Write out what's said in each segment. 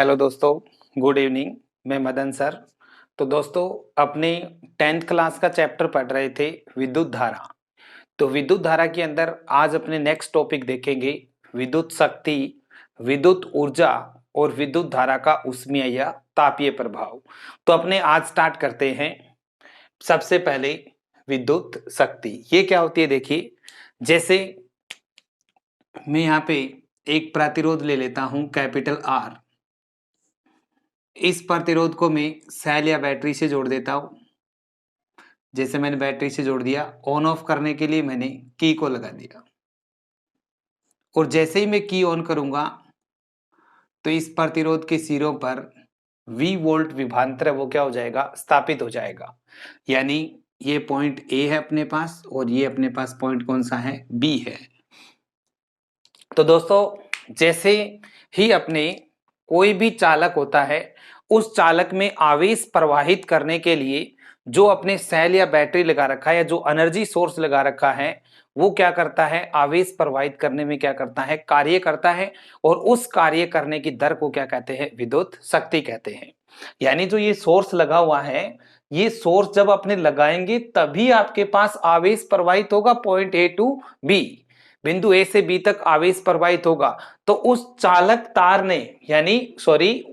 Hello दोस्तों, good evening. मैं Madan sir. तो दोस्तों, अपने 10th क्लास का चैप्टर पढ़ रहे थे विद्युत धारा। तो विद्युत धारा के अंदर आज अपने नेक्स्ट टॉपिक देखेंगे विद्युत शक्ति, विद्युत ऊर्जा और विद्युत धारा का ऊष्मीय या तापीय प्रभाव। तो अपने आज स्टार्ट करते हैं। सबसे पहले विद्युत शक्ति ये क्या होती है, देखिए। जैसे मैं यहाँ पे एक प्रतिरोध ले लेता हूं कैपिटल आर। इस प्रतिरोध को मैं सेल या बैटरी से जोड़ देता हूं। जैसे मैंने बैटरी से जोड़ दिया, ऑन ऑफ करने के लिए मैंने की को लगा दिया और जैसे ही मैं की ऑन करूंगा तो इस प्रतिरोध के सिरों पर V वोल्ट विभवांतर वो क्या हो जाएगा, स्थापित हो जाएगा। यानी ये पॉइंट A है अपने पास और ये अपने पास पॉइंट कौन सा है, B है। तो दोस्तों, जैसे ही अपने कोई भी चालक होता है, उस चालक में आवेश प्रवाहित करने के लिए जो अपने सेल या बैटरी लगा रखा है या जो एनर्जी सोर्स लगा रखा है, वो क्या करता है, आवेश प्रवाहित करने में क्या करता है, कार्य करता है। और उस कार्य करने की दर को क्या कहते हैं, विद्युत शक्ति कहते हैं। यानी जो ये सोर्स लगा हुआ है, ये सोर्स जब अपने लगाएंगे तभी आपके पास आवेश प्रवाहित होगा पॉइंट ए टू बी, बिंदु ए से बी तक आवेश प्रवाहित होगा। तो उस चालक तार ने यानी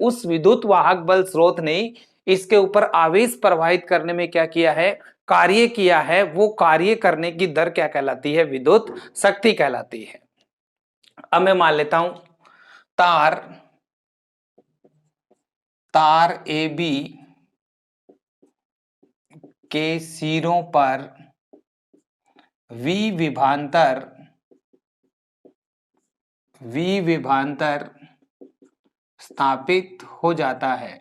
उस विद्युत वाहक बल स्रोत ने इसके ऊपर आवेश प्रवाहित करने में क्या किया है, कार्य किया है। वो कार्य करने की दर क्या कहलाती है, विद्युत शक्ति कहलाती है। अब मैं मान लेता हूं तार तार ए बी के सिरों पर V विभांतर स्थापित हो जाता है।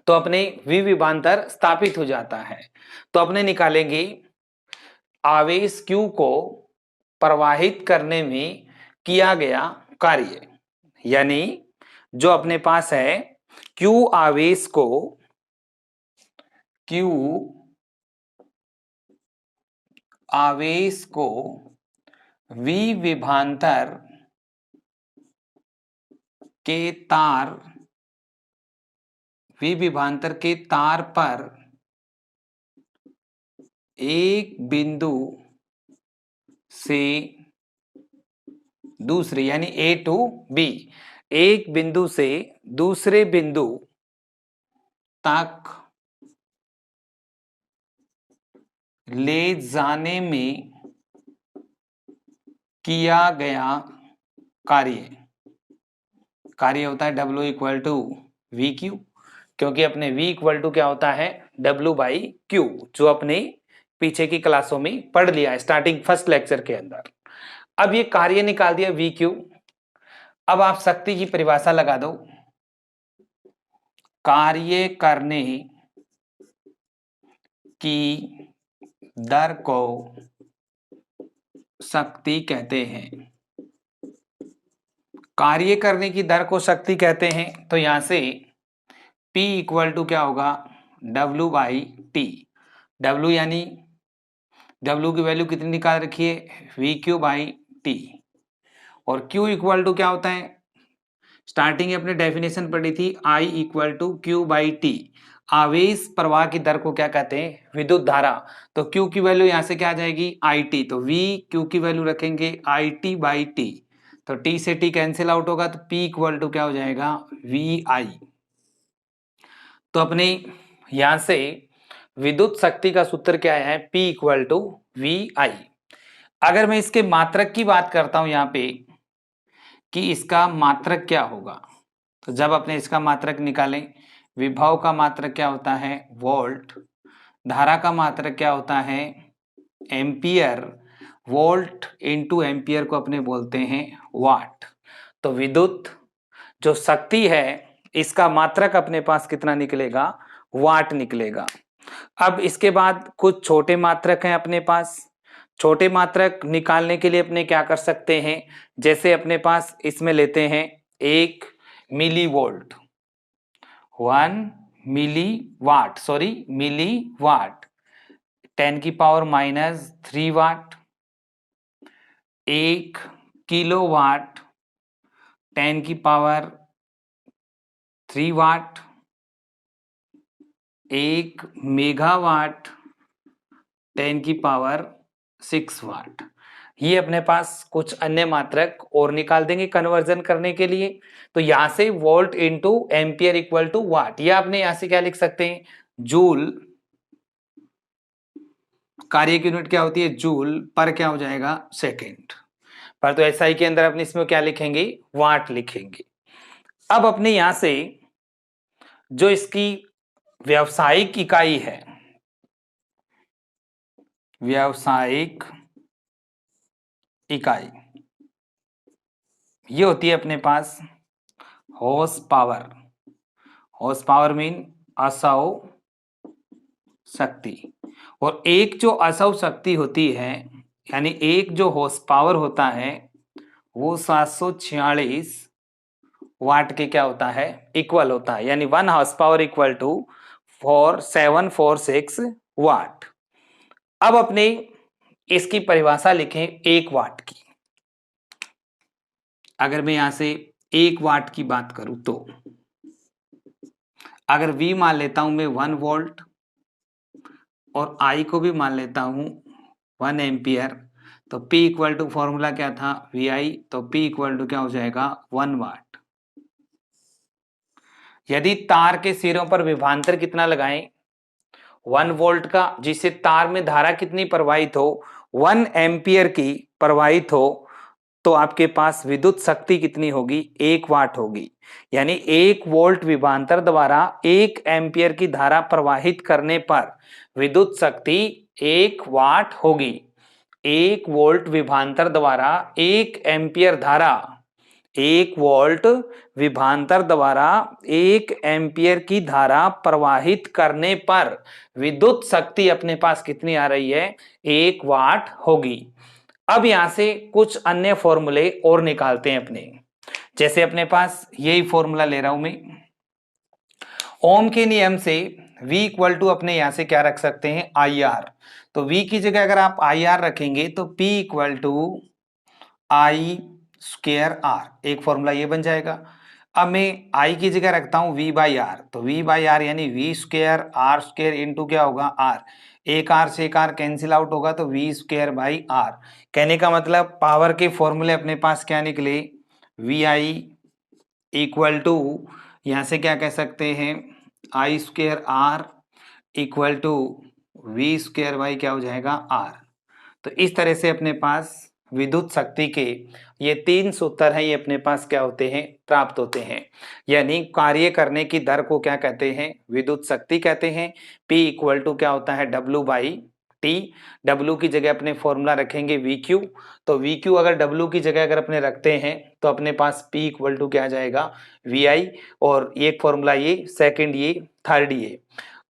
तो अपने V विभांतर स्थापित हो जाता है तो अपने निकालेंगे आवेश Q को प्रवाहित करने में किया गया कार्य। यानी जो अपने पास है Q आवेश को V विभांतर के तार पर एक बिंदु से दूसरे यानी ए टू बी, एक बिंदु से दूसरे बिंदु तक ले जाने में किया गया कार्य होता है W equal to V Q, क्योंकि अपने V इक्वल टू क्या होता है, W बाई क्यू, जो अपने पीछे की क्लासों में पढ़ लिया है स्टार्टिंग फर्स्ट लेक्चर के अंदर। अब ये कार्य निकाल दिया वी क्यू। अब आप शक्ति की परिभाषा लगा दो, कार्य करने की दर को शक्ति कहते हैं। कार्य करने की दर को शक्ति कहते हैं। तो यहां से P इक्वल टू क्या होगा, W बाई टी। W यानी W की वैल्यू कितनी निकाल रखी है, वी क्यू बाई टी। और Q इक्वल टू क्या होता है, स्टार्टिंग अपने डेफिनेशन पढ़ी थी, I equal to Q by T. आवेश प्रवाह की दर को क्या कहते हैं, विद्युत धारा। तो Q की वैल्यू यहां से क्या आ जाएगी, IT। तो V Q की वैल्यू रखेंगे IT बाई टी। तो T से T कैंसिल आउट होगा तो P इक्वल टू क्या हो जाएगा, VI। तो अपने यहां से विद्युत शक्ति का सूत्र क्या है, P इक्वल टू VI। अगर मैं इसके मात्रक की बात करता हूं यहाँ पे कि इसका मात्रक क्या होगा, तो जब अपने इसका मात्रक निकालें, विभव का मात्रक क्या होता है, वोल्ट। धारा का मात्रक क्या होता है, एम्पियर। वोल्ट इंटू एम्पियर को अपने बोलते हैं वाट। तो विद्युत जो शक्ति है, इसका मात्रक अपने पास कितना निकलेगा, वाट निकलेगा। अब इसके बाद कुछ छोटे मात्रक हैं अपने पास। छोटे मात्रक निकालने के लिए अपने क्या कर सकते हैं, जैसे अपने पास इसमें लेते हैं 1 मिली वोल्ट, 1 मिली वाट, 10 की पावर -3 वाट, 1 किलो वाट, 10⁻³1 मेगावाट 10⁻⁶ ये अपने पास कुछ अन्य मात्रक और निकाल देंगे कन्वर्जन करने के लिए। तो यहां से volt into ampere equal to watt, या आपने यहां से क्या लिख सकते हैं, जूल, कार्य की यूनिट क्या होती है, जूल पर क्या हो जाएगा, सेकेंड पर। तो एसआई के अंदर अपने इसमें क्या लिखेंगे, वाट लिखेंगे। अब अपने यहां से जो इसकी व्यावसायिक इकाई है, व्यावसायिक इकाई ये होती है अपने पास horse power. Horse power mean असौ शक्ति। और एक जो असौ शक्ति होती है, यानी एक जो हॉर्स पावर होता है वो 746 वाट के क्या होता है, इक्वल होता है। यानी 1 हॉर्स पावर इक्वल टू 4746 वाट। अब अपने इसकी परिभाषा लिखें 1 वाट की। अगर मैं यहां से 1 वाट की बात करूं तो अगर V मान लेता हूं मैं 1 वोल्ट और I को भी मान लेता हूं 1 एम्पियर, तो P इक्वल टू फॉर्मूला क्या था, VI, तो P इक्वल टू क्या हो जाएगा, 1 वाट। यदि तार के सिरों पर विभवांतर कितना लगाएं, 1 वोल्ट का, जिससे तार में धारा कितनी प्रवाहित हो, 1 एम्पियर की प्रवाहित हो, तो आपके पास विद्युत शक्ति कितनी होगी, 1 वाट होगी। यानी 1 वोल्ट विभवांतर द्वारा 1 एम्पियर की धारा प्रवाहित करने पर विद्युत शक्ति 1 वाट होगी। 1 वोल्ट विभवांतर द्वारा 1 एम्पियर धारा, 1 वोल्ट विभवांतर द्वारा 1 एम्पियर की धारा प्रवाहित करने पर विद्युत शक्ति अपने पास कितनी आ रही है, 1 वाट होगी। अब यहां से कुछ अन्य फॉर्मूले और निकालते हैं अपने। जैसे अपने पास यही फॉर्मूला ले रहा हूं मैं, ओम के नियम से V इक्वल टू अपने यहां से क्या रख सकते हैं, IR। तो V की जगह अगर आप IR रखेंगे तो P equal to I square R, एक फॉर्मूला ये बन जाएगा। अब मैं I की जगह रखता हूं V बाई आर, तो V बाई आर यानी V square R square into क्या होगा, R। एक R से एक R कैंसिल आउट होगा तो V स्क्वायर बाई R। कहने का मतलब पावर के फॉर्मूले अपने पास क्या निकले, VI इक्वल टू, यहां से क्या कह सकते हैं, I square R equal to V square by क्या हो जाएगा, R। तो इस तरह से अपने पास विद्युत शक्ति के ये 3 सूत्र हैं, ये अपने पास क्या होते हैं, प्राप्त होते हैं। यानी कार्य करने की दर को क्या कहते हैं, विद्युत शक्ति कहते हैं। P इक्वल टू क्या होता है, W बाई टी। W की जगह अपने फॉर्मूला रखेंगे VQ, तो VQ अगर W की जगह अगर अपने रखते हैं तो अपने पास P इक्वल टू क्या आ जाएगा, VI। और एक फॉर्मूला ये, सेकंड ये, थर्ड ये,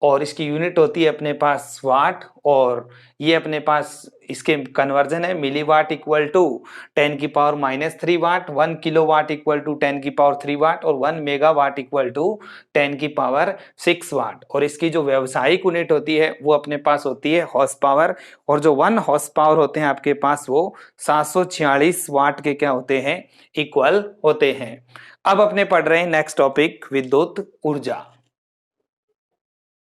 और इसकी यूनिट होती है अपने पास वाट, और ये अपने पास इसके कन्वर्जन है milliwatt equal to 10⁻³ watt, 1 kilowatt equal to 10⁻³ watt, और 1 मेगावाट इक्वल टू 10⁻⁶ वाट। और इसकी जो व्यावसायिक यूनिट होती है वो अपने पास होती है हॉर्स पावर, और जो 1 हॉर्स पावर होते हैं आपके पास वो 746 वाट के क्या होते हैं, इक्वल होते हैं। अब अपने पढ़ रहे हैं नेक्स्ट टॉपिक, विद्युत ऊर्जा।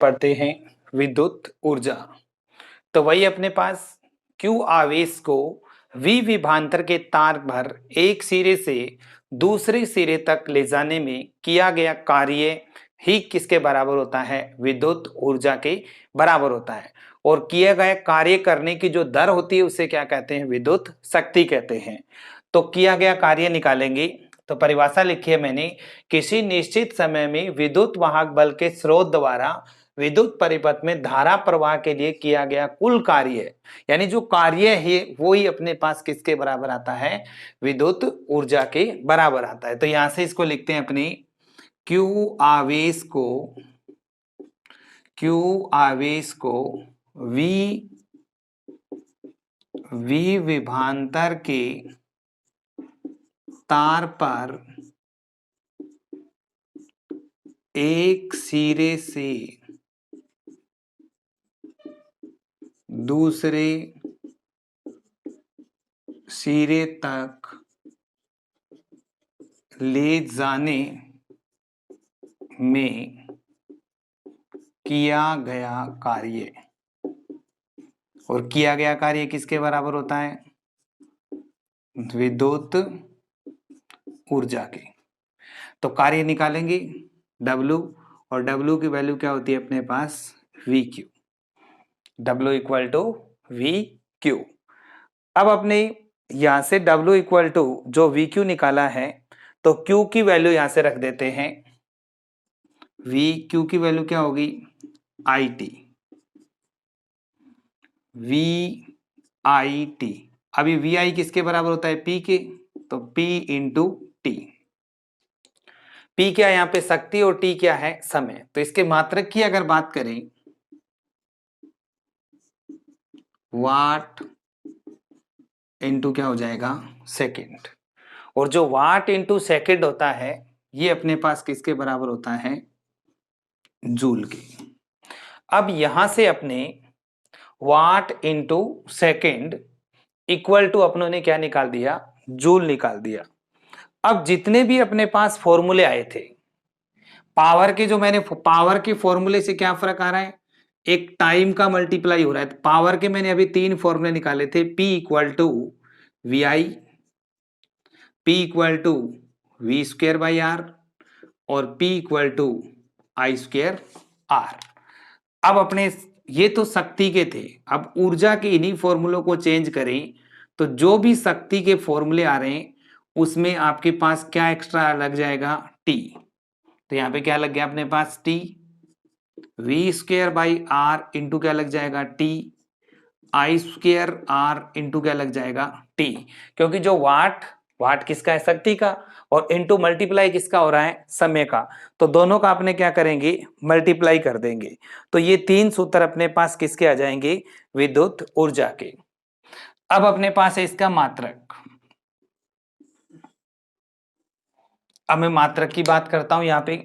पढ़ते हैं विद्युत ऊर्जा। तो वही अपने पास Q आवेश को V विभवांतर के तार पर एक सिरे से दूसरे सिरे तक ले जाने में किया गया कार्य ही किसके बराबर होता है, विद्युत ऊर्जा के बराबर होता है। और किया गया कार्य करने की जो दर होती है उसे क्या कहते हैं, विद्युत शक्ति कहते हैं। तो किया गया कार्य निकालेंगे तो परिभाषा लिखी है मैंने, किसी निश्चित समय में विद्युत वाहक बल के स्रोत द्वारा विद्युत परिपथ में धारा प्रवाह के लिए किया गया कुल कार्य, यानी जो कार्य है वो ही अपने पास किसके बराबर आता है, विद्युत ऊर्जा के बराबर आता है। तो यहां से इसको लिखते हैं अपने, Q आवेश को, Q आवेश को V विभवांतर के तार पर एक सिरे से दूसरे सिरे तक ले जाने में किया गया कार्य, और किया गया कार्य किसके बराबर होता है? विद्युत ऊर्जा के। तो कार्य निकालेंगे W, और W की वैल्यू क्या होती है अपने पास? VQ। W equal to VQ। अब अपने यहां से W इक्वल टू जो VQ निकाला है, तो Q की वैल्यू यहां से रख देते हैं। VQ की वैल्यू क्या होगी? IT। VIT। अभी VI किसके बराबर होता है? P के। तो P इंटू टी। P क्या है यहाँ पे? शक्ति, और T क्या है? समय। तो इसके मात्रक की अगर बात करें, वाट इंटू क्या हो जाएगा? सेकेंड। और जो वाट इंटू सेकेंड होता है, ये अपने पास किसके बराबर होता है? जूल के। अब यहां से अपने वाट इंटू सेकेंड इक्वल टू अपनों ने क्या निकाल दिया? जूल निकाल दिया। अब जितने भी अपने पास फॉर्मूले आए थे पावर के, जो मैंने पावर के फॉर्मूले से क्या फर्क आ रहा है? एक टाइम का मल्टीप्लाई हो रहा है। पावर के मैंने अभी 3 फॉर्मूले निकाले थे। P equal to VI, P equal to V square by R, और P equal to I square R। अब अपने ये तो शक्ति के थे, अब ऊर्जा के इन्हीं फॉर्मूलों को चेंज करें, तो जो भी शक्ति के फॉर्मूले आ रहे हैं उसमें आपके पास क्या एक्स्ट्रा लग जाएगा? T। तो यहाँ पे क्या लग गया अपने पास? T। V square by R into क्या लग जाएगा? T। I square R into क्या लग जाएगा? T। क्योंकि जो वाट, वाट किसका है? शक्ति का, और इंटू मल्टीप्लाई किसका हो रहा है? समय का। तो दोनों का अपने क्या करेंगे? मल्टीप्लाई कर देंगे। तो ये 3 सूत्र अपने पास किसके आ जाएंगे? विद्युत ऊर्जा के। अब अपने पास है इसका मात्रक। अब मैं मात्रक की बात करता हूं। यहां पे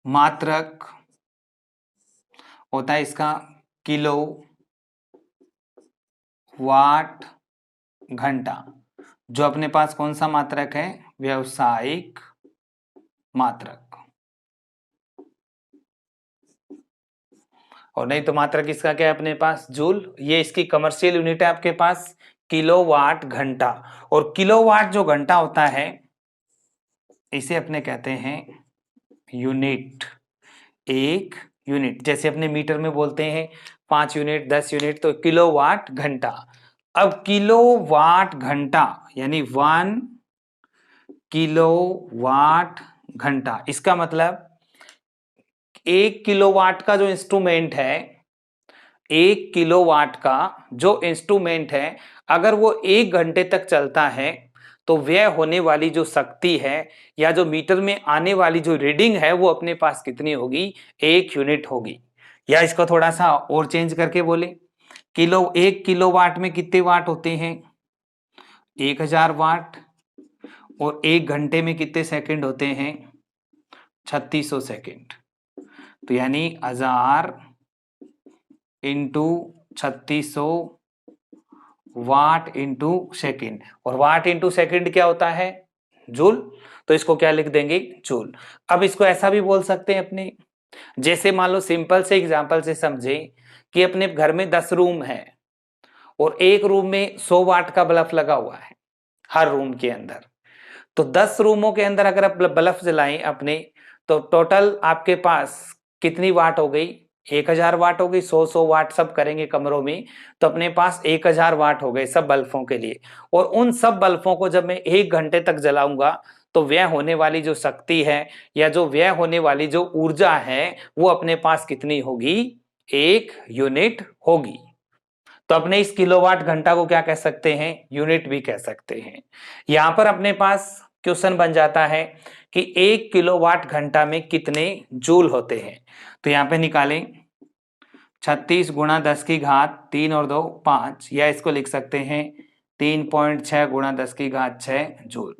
मात्रक होता है इसका किलो वाट घंटा। जो अपने पास कौन सा मात्रक है? व्यावसायिक मात्रक। और नहीं तो मात्रक इसका क्या है अपने पास? जूल। ये इसकी कमर्शियल यूनिट है आपके पास किलोवाट घंटा। और किलोवाट जो घंटा होता है इसे अपने कहते हैं यूनिट। एक यूनिट, जैसे अपने मीटर में बोलते हैं 5 यूनिट, 10 यूनिट, तो किलोवाट घंटा। अब किलोवाट घंटा यानी 1 किलोवाट घंटा, इसका मतलब 1 किलोवाट का जो इंस्ट्रूमेंट है, 1 किलोवाट का जो इंस्ट्रूमेंट है, अगर वो 1 घंटे तक चलता है तो व्यय होने वाली जो शक्ति है या जो मीटर में आने वाली जो रीडिंग है वो अपने पास कितनी होगी? 1 यूनिट होगी। या इसको थोड़ा सा और चेंज करके बोले, 1 किलोवाट में कितने वाट होते हैं? 1000 वाट। और 1 घंटे में कितने सेकंड होते हैं? 3600 सेकंड। तो यानी 1000 इंटू 3600 वाट इंटू सेकेंड। और वाट इंटू सेकेंड क्या होता है? जूल। तो इसको क्या लिख देंगे? जूल। अब इसको ऐसा भी बोल सकते हैं अपने, जैसे मान लो सिंपल से एग्जांपल से समझे कि अपने घर में 10 रूम है और एक रूम में 100 वाट का बल्ब लगा हुआ है हर रूम के अंदर। तो 10 रूमों के अंदर अगर आप बल्ब जलाएं अपने, तो टोटल आपके पास कितनी वाट हो गई? 1000 वाट हो गई। 100 वाट सब करेंगे कमरों में तो अपने पास 1000 वाट हो गए सब बल्बों के लिए। और उन सब बल्बों को जब मैं 1 घंटे तक जलाऊंगा तो व्यय होने वाली जो शक्ति है या जो व्यय होने वाली जो ऊर्जा है वो अपने पास कितनी होगी? 1 यूनिट होगी। तो अपने इस किलोवाट घंटा को क्या कह सकते हैं? यूनिट भी कह सकते हैं। यहां पर अपने पास क्वेश्चन बन जाता है कि 1 किलोवाट घंटा में कितने जूल होते हैं। तो यहां पे निकालें 36 गुणा 10 की घात 3 और 2 5, या इसको लिख सकते हैं 3.6 गुणा 10 की घात 6 जूल।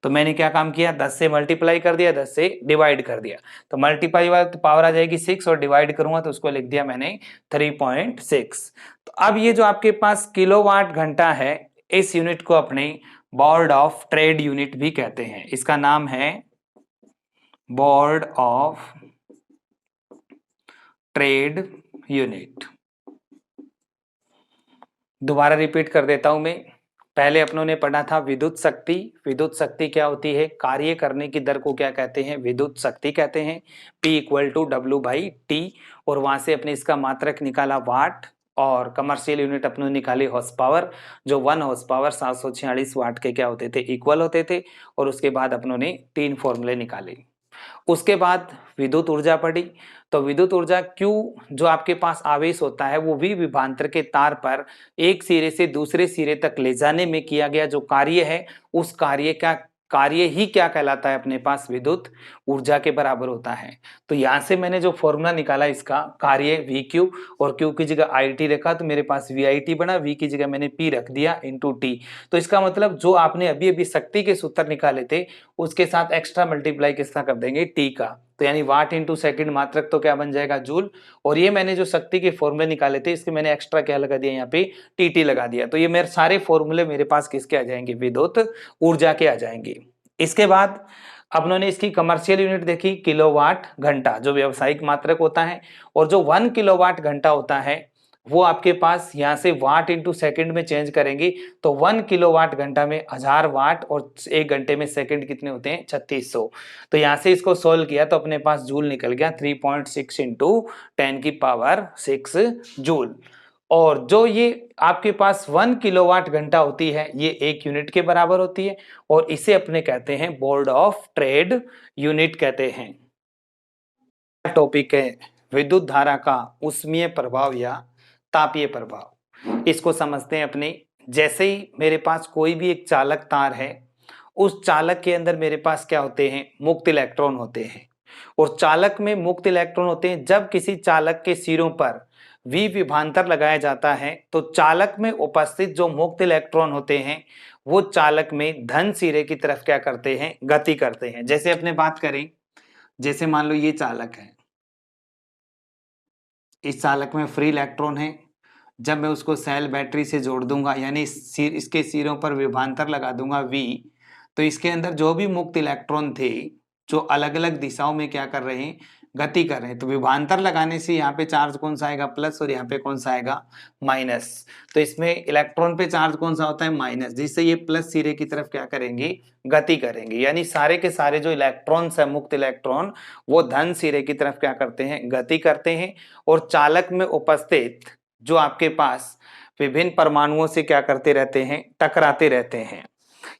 तो मैंने क्या काम किया? 10 से मल्टीप्लाई कर दिया, 10 से डिवाइड कर दिया। तो मल्टीप्लाई वाला तो पावर आ जाएगी 6 और डिवाइड करूंगा तो उसको लिख दिया मैंने 3.6। तो अब ये जो आपके पास किलोवाट घंटा है इस यूनिट को अपने बोर्ड ऑफ ट्रेड यूनिट भी कहते हैं। इसका नाम है बोर्ड ऑफ ट्रेड यूनिट। दोबारा रिपीट कर देता हूं मैं। पहले अपनों ने पढ़ा था विद्युत शक्ति। विद्युत शक्ति क्या होती है? कार्य करने की दर को क्या कहते हैं? विद्युत शक्ति कहते हैं। P equal to W/T। और वहां से अपने इसका मात्रक निकाला वाट, और कमर्शियल यूनिट अपने निकाली हॉर्स पावर, जो 1 हॉर्स पावर 746 वाट के क्या होते थे? इक्वल होते थे। और उसके बाद अपनों ने 3 फॉर्मूले निकाले। उसके बाद विद्युत ऊर्जा पड़ी। तो विद्युत ऊर्जा Q जो आपके पास आवेश होता है वो V विभवांतर के तार पर एक सिरे से दूसरे सिरे तक ले जाने में किया गया जो कार्य है, उस कार्य ही क्या कहलाता है? अपने पास विद्युत ऊर्जा के बराबर होता है। तो यहां से मैंने जो फॉर्मूला निकाला इसका कार्य VQ, और Q की जगह IT रखा तो मेरे पास VIT बना, V की जगह मैंने P रख दिया इंटू T। तो इसका मतलब जो आपने अभी अभी शक्ति के सूत्र निकाले थे उसके साथ एक्स्ट्रा मल्टीप्लाई किसका कर देंगे? T का। तो यानी वाट इंटू सेकंड मात्रक तो क्या बन जाएगा? जूल। और ये मैंने जो शक्ति के फॉर्मूले निकाले थे इसके मैंने एक्स्ट्रा क्या लगा दिया? यहाँ पे टीटी लगा दिया। तो ये मेरे सारे फॉर्मूले मेरे पास किसके आ जाएंगे? विद्युत ऊर्जा के आ जाएंगे। इसके बाद अपनों ने इसकी कमर्शियल यूनिट देखी, किलोवाट घंटा, जो व्यावसायिक मात्रक होता है। और जो 1 किलोवाट घंटा होता है वो आपके पास यहाँ से वाट इंटू सेकेंड में चेंज करेंगे तो 1 किलोवाट घंटा में 1000 वाट, और 1 घंटे में सेकंड कितने होते हैं? 3600। तो यहाँ से इसको सोल्व किया तो अपने पास जूल निकल गया 3.6 इंटू 10⁻6 जूल। और जो ये आपके पास 1 किलोवाट घंटा होती है ये 1 यूनिट के बराबर होती है, और इसे अपने कहते हैं बोर्ड ऑफ ट्रेड यूनिट कहते हैं। टॉपिक है विद्युत धारा का उष्मीय प्रभाव या तापीय प्रभाव। इसको समझते हैं अपने। जैसे ही मेरे पास कोई भी एक चालक तार है, उस चालक के अंदर मेरे पास क्या होते हैं? मुक्त इलेक्ट्रॉन होते हैं। और चालक में मुक्त इलेक्ट्रॉन होते हैं। जब किसी चालक के सिरों पर V विभवांतर लगाया जाता है तो चालक में उपस्थित जो मुक्त इलेक्ट्रॉन होते हैं वो चालक में धन सिरे की तरफ क्या करते हैं? गति करते हैं। जैसे अपने बात करें, जैसे मान लो ये चालक है, इस चालक में फ्री इलेक्ट्रॉन है। जब मैं उसको सेल बैटरी से जोड़ दूंगा यानी इसके सिरों पर विभवांतर लगा दूंगा V, तो इसके अंदर जो भी मुक्त इलेक्ट्रॉन थे जो अलग अलग दिशाओं में क्या कर रहे हैं? गति कर रहे हैं। तो विभवांतर लगाने से यहाँ पे चार्ज कौन सा आएगा? प्लस, और यहाँ पे कौन सा आएगा? माइनस। तो इसमें इलेक्ट्रॉन पे चार्ज कौन सा होता है? माइनस, जिससे ये प्लस सिरे की तरफ क्या करेंगे? गति करेंगे। यानी सारे के सारे जो इलेक्ट्रॉन्स है, मुक्त इलेक्ट्रॉन, वो धन सिरे की तरफ क्या करते हैं? गति करते हैं। और चालक में उपस्थित जो आपके पास विभिन्न परमाणुओं से क्या करते रहते हैं? टकराते रहते हैं।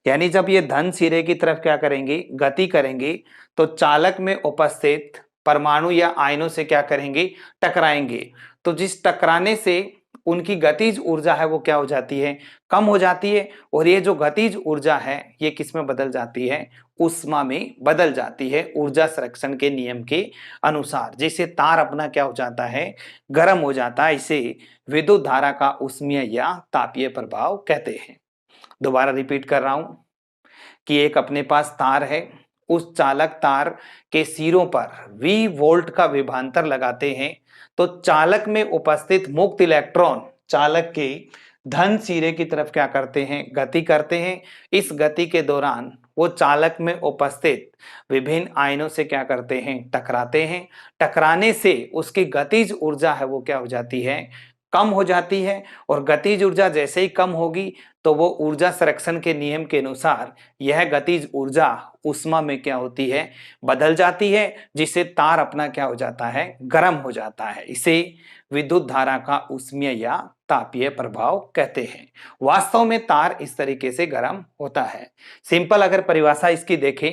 यानी जब ये धन सिरे की तरफ क्या करेंगे? गति करेंगे, तो चालक में उपस्थित परमाणु या आयनों से क्या करेंगे? टकराएंगे। तो जिस टकराने से उनकी गतिज ऊर्जा है वो क्या हो जाती है? कम हो जाती है। और ये जो गतिज ऊर्जा है ये किस में बदल जाती है? ऊष्मा में बदल जाती है, ऊर्जा संरक्षण के नियम के अनुसार, जिससे तार अपना क्या हो जाता है? गर्म हो जाता है। इसे विद्युत धारा का उष्मीय या तापीय प्रभाव कहते हैं। दोबारा रिपीट कर रहा हूं कि एक अपने पास तार है, उस चालक तार के सिरों पर V वोल्ट का विभवांतर लगाते हैं तो चालक में उपस्थित मुक्त इलेक्ट्रॉन चालक के धन सिरे की तरफ क्या करते हैं? गति करते हैं। इस गति के दौरान वो चालक में उपस्थित विभिन्न आयनों से क्या करते हैं? टकराते हैं। टकराने से उसकी गतिज ऊर्जा है वो क्या हो जाती है? कम हो जाती है। और गतिज ऊर्जा जैसे ही कम होगी तो वो ऊर्जा संरक्षण के नियम के अनुसार यह गतिज ऊर्जा ऊष्मा में क्या होती है? बदल जाती है, जिससे तार अपना क्या हो जाता है? गर्म हो जाता है। इसे विद्युत धारा का उष्मीय या तापीय प्रभाव कहते हैं। वास्तव में तार इस तरीके से गर्म होता है। सिंपल अगर परिभाषा इसकी देखें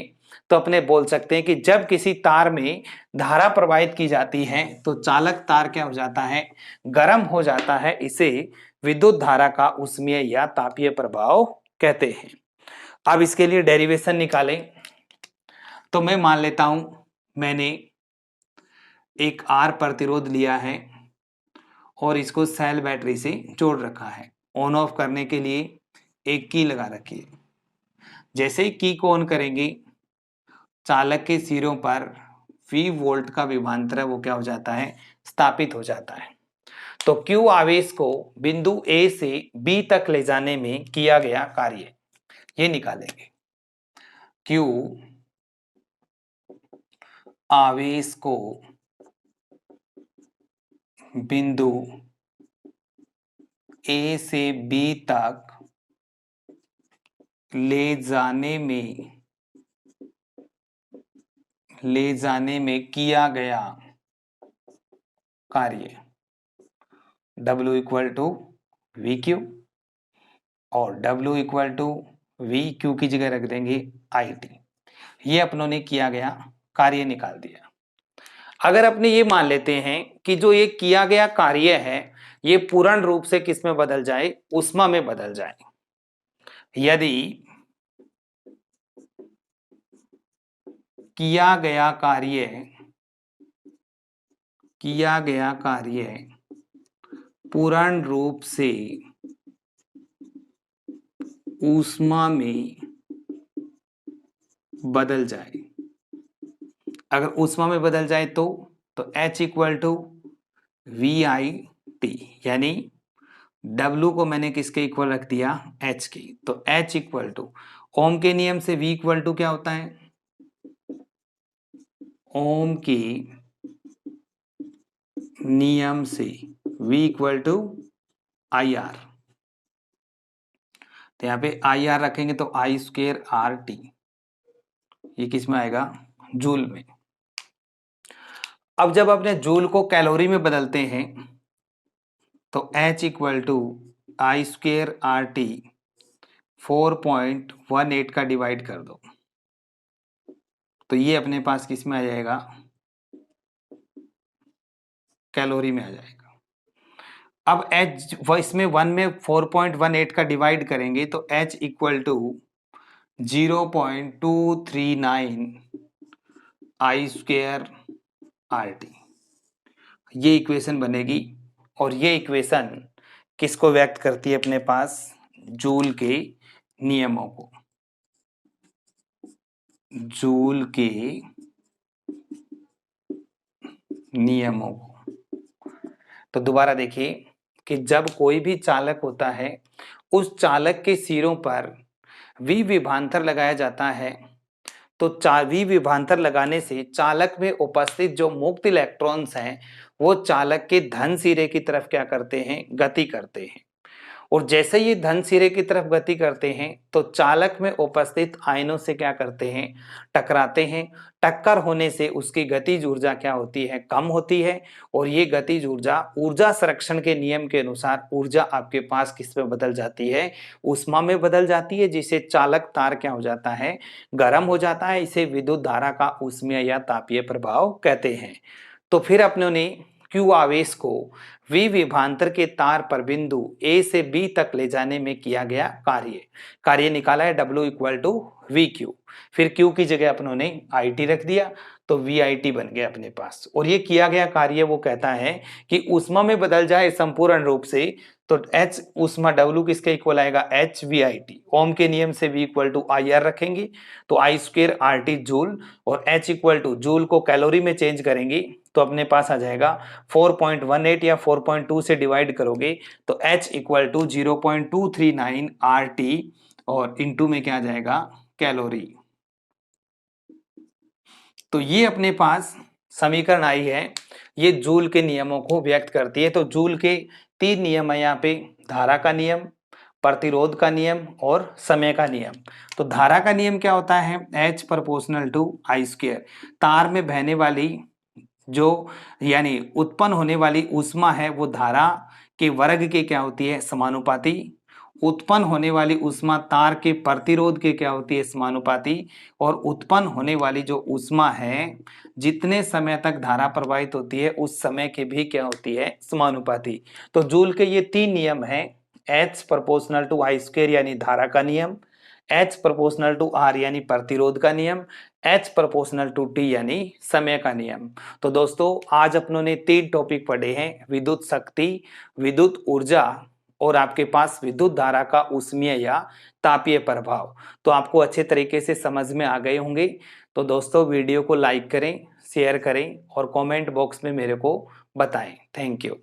तो अपने बोल सकते हैं कि जब किसी तार में धारा प्रवाहित की जाती है तो चालक तार क्या हो जाता है? गर्म हो जाता है। इसे विद्युत धारा का उष्मीय या तापीय प्रभाव कहते हैं। अब इसके लिए डेरिवेशन निकालें तो मैं मान लेता हूं मैंने एक R प्रतिरोध लिया है और इसको सेल बैटरी से जोड़ रखा है। ऑन ऑफ करने के लिए एक की लगा रखी है। जैसे ही की को ऑन करेंगे चालक के सिरों पर V वोल्ट का विभवांतर है वो क्या हो जाता है? स्थापित हो जाता है। तो Q आवेश को बिंदु A से B तक ले जाने में किया गया कार्य। ये निकालेंगे। Q आवेश को बिंदु A से B तक ले जाने में किया गया कार्य W equal to V Q, और W equal to V Q की जगह रख देंगे IT। ये अपनों ने किया गया कार्य निकाल दिया। अगर अपने ये मान लेते हैं कि जो ये किया गया कार्य है ये पूर्ण रूप से किस में बदल जाए, ऊष्मा में बदल जाए। यदि किया गया कार्य पूर्ण रूप से ऊष्मा में बदल जाए, अगर ऊष्मा में बदल जाए तो H इक्वल टू VIT, यानी W को मैंने किसके इक्वल रख दिया, H के। तो H इक्वल टू ओम के नियम से V इक्वल टू क्या होता है, ओम के नियम से V इक्वल टू IR। तो यहाँ पे IR रखेंगे तो I स्क्वेयर RT, ये किस में आएगा, जूल में। अब जब अपने जूल को कैलोरी में बदलते हैं तो H equal to I square RT 4.18 का डिवाइड कर दो तो ये अपने पास किस में आ जाएगा, कैलोरी में आ जाएगा। अब H इसमें 1 में 4.18 का डिवाइड करेंगे तो H equal to 0.239 I square RT, ये इक्वेशन बनेगी। और ये इक्वेशन किसको व्यक्त करती है, अपने पास जूल के नियमों को, जूल के नियमों को। तो दोबारा देखिए कि जब कोई भी चालक होता है उस चालक के सिरों पर V विभवांतर लगाया जाता है तो V विभवांतर लगाने से चालक में उपस्थित जो मुक्त इलेक्ट्रॉन्स हैं वो चालक के धन सिरे की तरफ क्या करते हैं, गति करते हैं। और जैसे ये धन सिरे की तरफ गति करते हैं तो चालक में उपस्थित आयनों से क्या करते हैं, टकराते हैं। टक्कर होने से उसकी गतिज ऊर्जा क्या होती है, कम होती है। और ये गतिज ऊर्जा ऊर्जा संरक्षण के नियम के अनुसार ऊर्जा आपके पास किस में बदल जाती है, ऊष्मा में बदल जाती है, जिसे चालक तार क्या हो जाता है, गर्म हो जाता है। इसे विद्युत धारा का ऊष्मीय या तापीय प्रभाव कहते हैं। तो फिर अपनों ने Q आवेश को V विभवांतर के तार पर बिंदु A से B तक ले जाने में किया गया कार्य निकाला है W इक्वल टू VQ। फिर Q की जगह अपनों ने IT रख दिया तो VIT बन गया अपने पास। और ये किया गया कार्य वो कहता है कि ऊष्मा में बदल जाए संपूर्ण रूप से तो H ऊष्मा W किसके इक्वल आएगा, HVIT। ओम के नियम से V इक्वल टू IR रखेंगे तो I स्क्वेयर RT जूल, और H इक्वल टू जूल को कैलोरी में चेंज करेंगे तो अपने पास आ जाएगा 4.18 या 4.2 से डिवाइड करोगे तो H इक्वल टू 0.239 RT और इनटू में क्या आ जाएगा, कैलोरी। तो ये अपने पास समीकरण आई है, ये जूल के नियमों को व्यक्त करती है। तो जूल के 3 नियम है यहाँ पे, धारा का नियम, प्रतिरोध का नियम और समय का नियम। तो धारा का नियम क्या होता है, H proportional to I square. तार में बहने वाली जो यानी उत्पन्न होने वाली ऊष्मा है वो धारा के वर्ग के क्या होती है, समानुपाती। उत्पन्न होने वाली ऊष्मा तार के प्रतिरोध के क्या होती है, समानुपाती। और उत्पन्न होने वाली जो ऊष्मा है जितने समय तक धारा प्रवाहित होती है उस समय के भी क्या होती है, समानुपाती। तो जूल के ये 3 नियम हैं, H proportional to I square यानी धारा का नियम, H प्रोपोर्शनल टू R यानी प्रतिरोध का नियम, H प्रोपोर्शनल टू T यानी समय का नियम। तो दोस्तों आज अपनों ने 3 टॉपिक पढ़े हैं, विद्युत शक्ति, विद्युत ऊर्जा और आपके पास विद्युत धारा का ऊष्मीय या तापीय प्रभाव। तो आपको अच्छे तरीके से समझ में आ गए होंगे। तो दोस्तों वीडियो को लाइक करें, शेयर करें और कमेंट बॉक्स में मेरे को बताएं। Thank you.